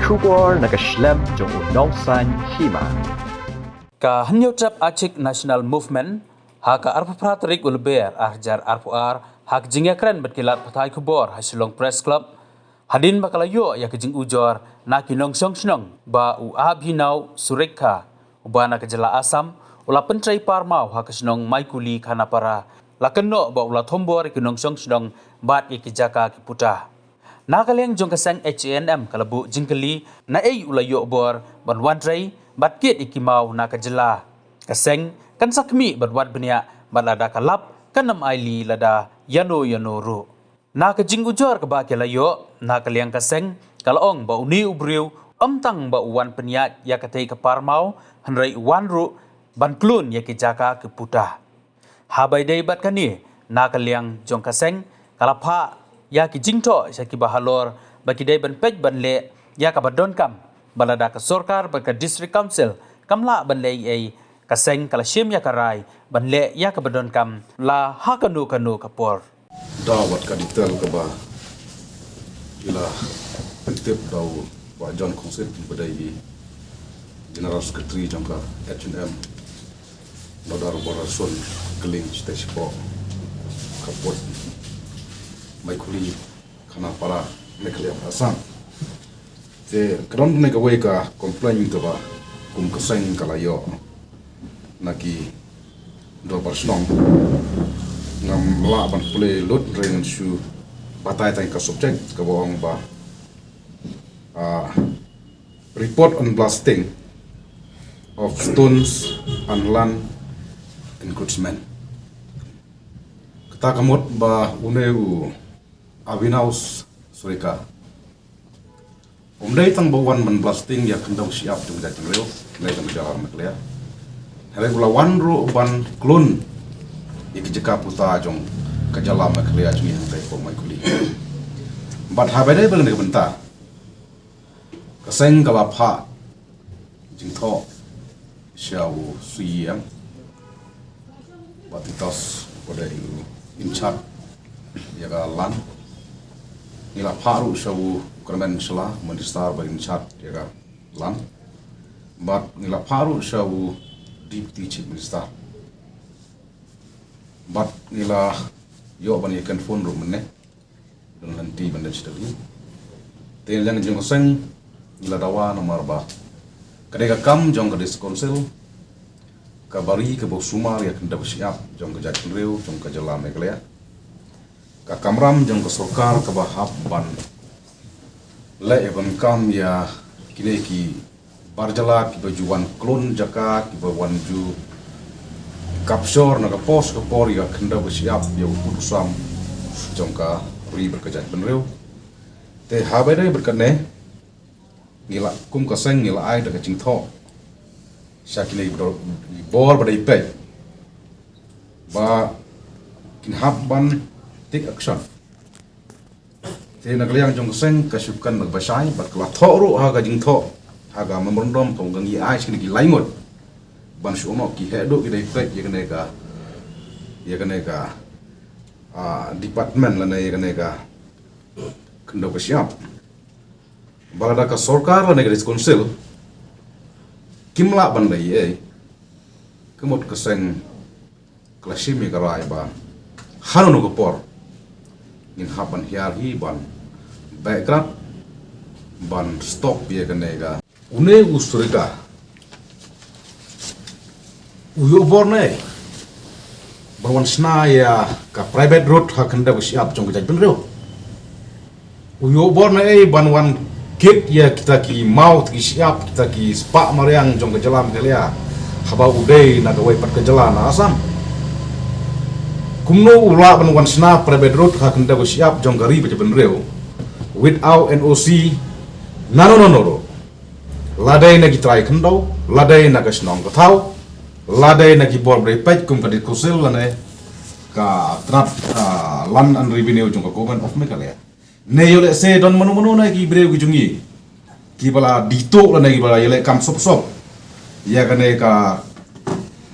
Shubor nakaslem jong unongsan hima. Ka hanyo trap Acik National Movement haka arpapratrik ulber arjar arpuar hak jingakren berkilat patai kubor hasilong press club hadin bakalayo ya kejing ujor na kinong snong ba u abhinau sureka ubana kejala asam ula pentrai parmau hak snong maikuli kana para lakenno ba ula thombor kinong snong bat ikijaka kiputa nakaleng jong kasang HNM kalabu jingkeli na ei ulayo bor ban wandrai batkit ikimau na kajela kaseng kan sakmi badwat benia balada kalap kanam aili lada yano ru na kajing ujor ka ba kelayo na kaliang kaseng kalaong ba uni ubriu amtang ba uwan peniat ya katei ka parmau hanrai uwan ru ban klun ya kijaka ke puta habai dei bat kani na kaliang jong kaseng kalapha ya kijingto sa kibahalor bagi dei ban pej ban le ya ka badon kam balada ka sorkar baka district council kamla banle ai kaseng kala shim ya karai banle ya ka badon kam la hakanu kapor dawat ka ditel ka ba ila tip daw wa John Concert badai general secretary jangka H&M nodar borason keling stage po kapot maikuli kana para mekle asam te kron ne ka weka complain ka ba kum kaseng kalayo naki do persnong ngam la ban play lot ring shu batai tai ka subject ka bawang ba report on blasting of stones and land encroachment kata kamot ba uneu avinaus sureka umdai tang bawan man blasting ya kendau siap jung jajing reo ngai tang jalan maklea hele gula wan ro ban klun ikijeka puta jong kajala maklea jung yang tai pom mai kuli bat habade bang ne benta kaseng kala pha jing tho xiao suyang batitos pada in chat ya galan ila paru shawu kermen sela minister ba in chat ya ga lan but ila paru shawu deputy chief minister but ila yo ban yakan phone room ne dan nanti banda chitali te jang jong sang ila dawa nomor ba kadega kam jong ka council kabari ke bok sumar ya kenda siap jong ka jajin reu jong ka jala meglea ka kamram jong ka sorkar ka bahap ban le ban kam ya kine ki barjala ki bajuan klon jaka ki bawan ju kapsor na ka pos ka por ya kenda siap ya putusam jong ka ri berkejat benreu te habere berkene ngila kum ka seng ngila ai da ka cingtho syakile bor badai pe ba kin habban tik action te nagliang jong seng kasukan magbasai bat kala thoru ha ga jing tho ha ga memorandum tong gangi ai sini ki laingot ban sumo ki hedo ki dai pe ye kene ka department la ne kene ka kendo ka siap balada ka sorkar la ne council kimla ban lai ai kemot keseng klasimi karai ba hanu ko por in haban hiar hi ban background ban stop ye kanega une usurika uyo borne bawan sna ya ka private road ha kanda siap jong jaj benro uyo borne ai ban wan kit ya kita ki maut ki siap kita ki spa mariang jong ke jalan kelia haba udai na gawai pat ke jalan asam kumno ula ban wan sna private road ha kenda go siap jong gari be benreu without NOC no ladai na ki try kendo ladai na ka snong ko thau ladai na ki bor bre paj kum ka dit kusil lane ka trap land and revenue jong ka government of Meghalaya ne yole se don manu na ki breu ki jungi ki bala dito la na ki bala yele kam sop ya kane ka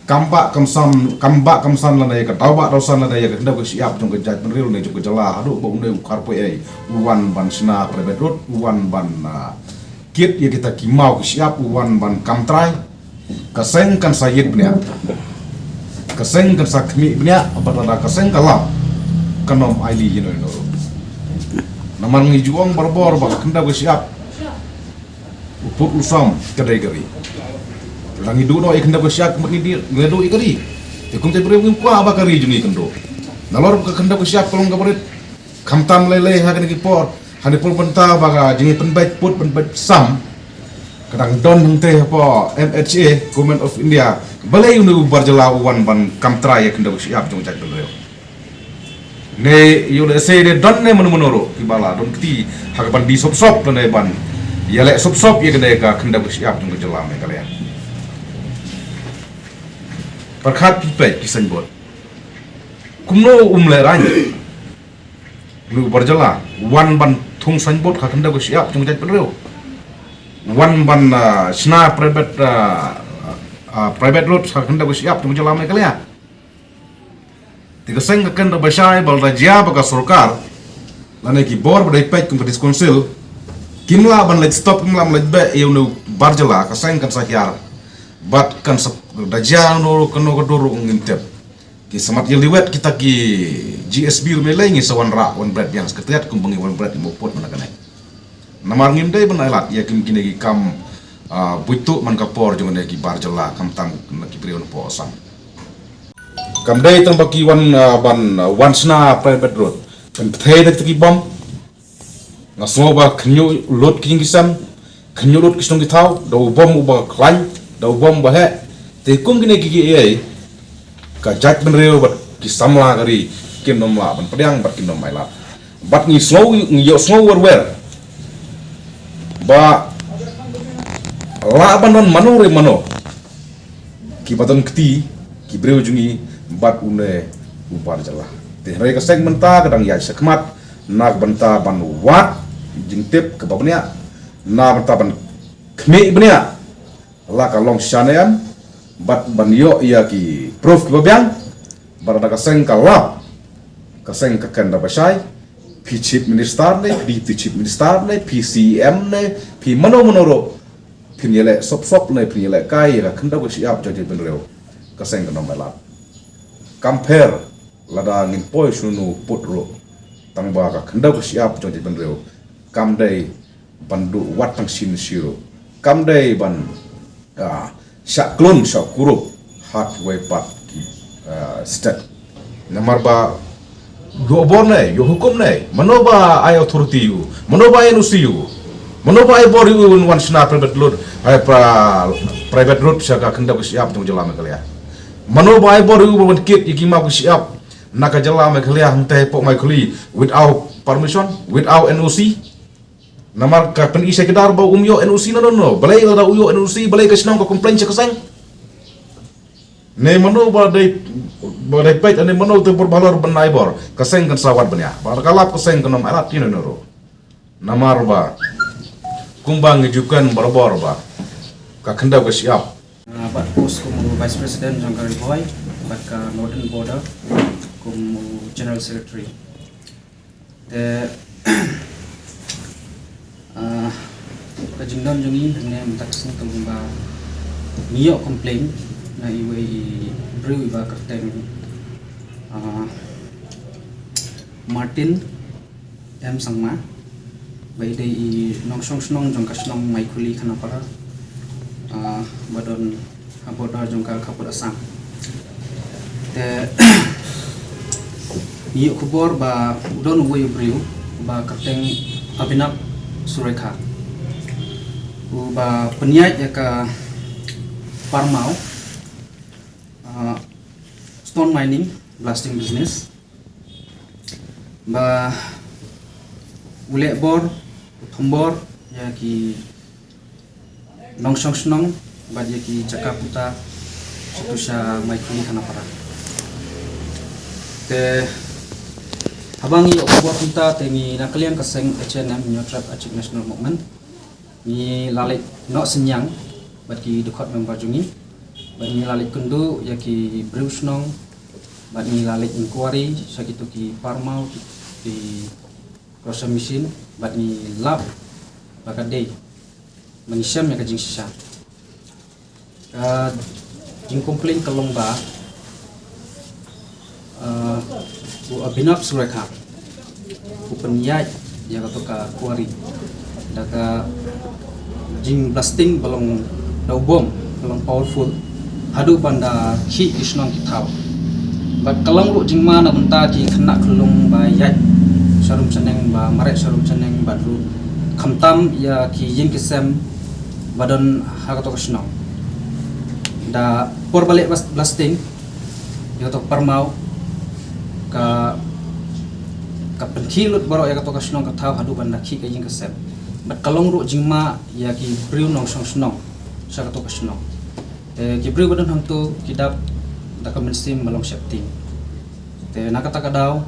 kamba kamsan la na ka tauba dosan la na ya ka ko siap jong ka jaj penril ne jong ka jala hadu ba unde karpe ai uwan ban sna private road uwan ban kit ya kita kimau siap wan ban kamtrai kaseng kan sayid bnia kaseng kan sakmi bnia abada kaseng kalam kanom aili yino no naman ngi juang barbor ba kenda siap uput usam kedai gari langi duno ikenda siap mani dir ngedo ikari ikum te beri ngwa ba kari jungi kendo nalor ka kenda siap kolong gabarit kamtam lele hagan ki por hani pul benta ba jingi penbait put penbait sam kadang don hente po MHA Government of India balai unu barjala wan ban kamtra ya kenda siap jong jak belo ne yule se de don ne menoro ki bala don kti hagaban di sop sop ne ban ya le sop sop ya kenda siap jong jala me kalian perkhat pipe kisan bot kumno umle rany lu barjala wan ban thung san bot kenda siap jong jak belo one ban sna private road kanda siap tu jalan mereka lihat. Tiga seng kanda besar bal raja baka सरकार lane ki bor badai pek kum British Council kimla ban let stop kimla let be eu no barjala ka seng kan sahyar bat kan raja no kano kadoro ngintep ki samat yeliwet kita ki GSB rumelengi sawan ra wan bread yang seketiat kum bengi wan bread mo pot manakane namar ngimdai benailat ya kim kinegi kam buitu man kapor jong negi barjala kam tam ki prion po sam kam dai tang baki ban wansna private road kan thai dak ki bom na so ba khnyu lot ki ngisam khnyu lot ki song ki thau do bom ba klan do bom ba he te kum kinegi ki ai ka jat ben reo bat ki samla gari kin nom la ban pedang bat kin nom mailat bat ngi slow ngi yo slow wer ba labanon manore mano ki baton kti ki breu jungi bat une upar jala te rega segmenta kadang ya sekmat nak benta ban wat jingtip ke babnya na benta ban khme bnya la ka long shanean bat ban yo ya ki proof ki babyang barada ka seng ka lap ka seng ka kanda basai pi chief minister ne pi chief minister ne pi CM ne pi mano pi nyele sop ne pi nyele kai ra khanda ko siap jadi benreu kaseng kana mala compare lada ngin poi sunu putro tangba ka khanda ko siap jadi benreu kamdai bandu watang sin siro kamdai ban syaklun syakuru halfway part stat nomor ba yo borne yo hukum ne manoba ai authority you manoba ai nusi you manoba ai bor you one sna private road ai private road saka kenda ko siap tong jalan kaliya manoba ai bor you bon kit iki ma ko siap naka jalan kaliya hante po mai kuli without permission without NOC namar ka pen ise kedar ba umyo NOC no balai la uyo NOC balai ka sinong ko complain sa kasang ne manoba dai bodai pait ane mano te berbalor benai bor kaseng kan sawat benya bar kalap kaseng kan nom alat tino noro namar ba kumbang ngejukan berbor ba ka kenda ko siap bat pos como vice president jangkari boy bat ka northern border como general secretary te ka jingdam jungi ne mentak sing tumba niyo complain na iwe brew iba kerteng Martin M Sangma by day nong snong jong ka snong mai kuli khana para badon aboda jong ka khapur asam te ni khubor ba don way brew ba kerteng Abhinav Surekha ba penyait ya ka Parmau stone mining blasting business ba ule bor thombor ya ki nongsong snong ba ya ki Jakarta situsha maikuni kana para te habangi okwa punta te mi nakalian kaseng HNM New Trap Achik National Movement mi lalek no senyang ba ki dukhat member jungi bani lalik kundu yaki brusnong bani lalik inquiry sakitu ki Parmau ki crosser machine bani lab bakadei manisam ya kajing sisa jing komplain kalong ba bu abinap surekha bu penyai ya kato ka kuari daga jing blasting balong daw bom balong powerful hadu banda khi isnong kitau bat kalong lu jing mana benta ki kena kelung ba yai sharum chaneng ba marek sharum chaneng ba lu khamtam ya ki jing kisem badan hakato kasnong da por balik blasting ya kato parmau ka penkilut baro ya kato kasnong katau hadu banda khi ka jing kisem bat kalong ru jingma ya ki briu nong song snong sa kato kasnong ki briu badan hang tu kidap da ka mensim malong septing te nakata kadaw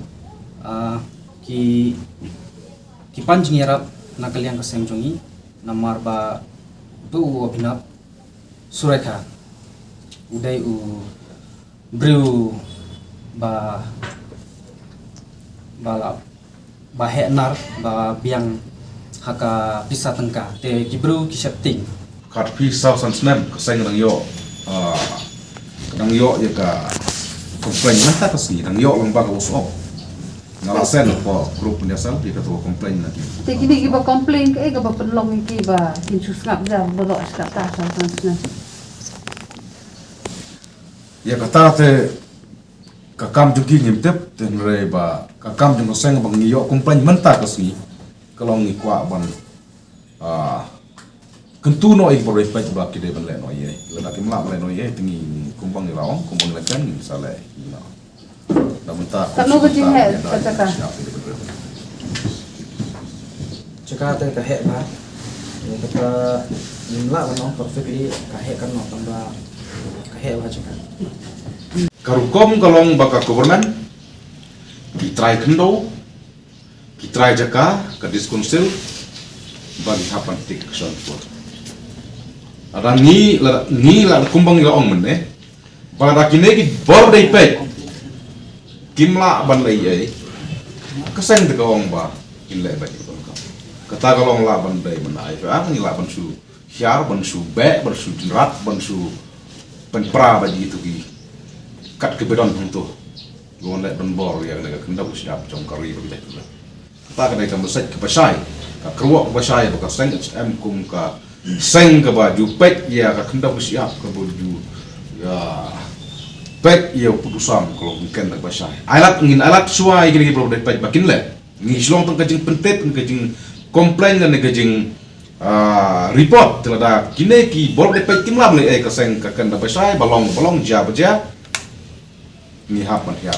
ki panjing yarap nakaliang kasem jongi namar ba tu abinap surekha uday briu ba henar ba biang haka pisa tengka te kibru kisepting kat pisau san snap kaseng nang yo ya ka komplain na ta kasi nang yo lang ba ka usop ngalasen po grup penyasal di ketua komplain lagi Te kini kiba complain ke kiba penlong kiba kinsus ngap jam bodo askap ta san. ya kata te kakam juki nyimtep ten re ba kakam jung seng bang yo komplain menta kasi kalau ngi kwa ban kentu no ik bore pa ba ki de ban le no ye la ki mla le no ye tingi kumbang ilaong kumbang le kan sale ina da menta Kanu ke jing he kata. cakap te ka he ba ya kata nimla ba no perfectly ka he kan no tamba ka he ba cakap karukom kalong baka government ki try kendo ki try jaka ka diskonsil bagi hapan tik action for ada ni la kumbang ila ong menne pada kine ki bor dei pe kimla ban lei ai kaseng de ong ba kin le ba ko kata kalong la ban dei menai fa ni la ban su hyar ban su be ban su rat ban su pen pra ba di tu ki kat ke bedon untuk gon le ban bor ya le ka ndau siap jong kari ba de tu kata ka dei ka mesej ke pasai ka kruak pasai ba ka seng em kum ka seng ke baju pek ya ka kendap siap ke baju ya pek ya putusam kalau mungkin tak basah alat suai gini belum dapat pek makin le ni silong tang kajing pentet kajing komplain dan kajing report telada kini ki boleh dapat kim lam le ka seng ka kendap basah balong ja baja ni hapan ya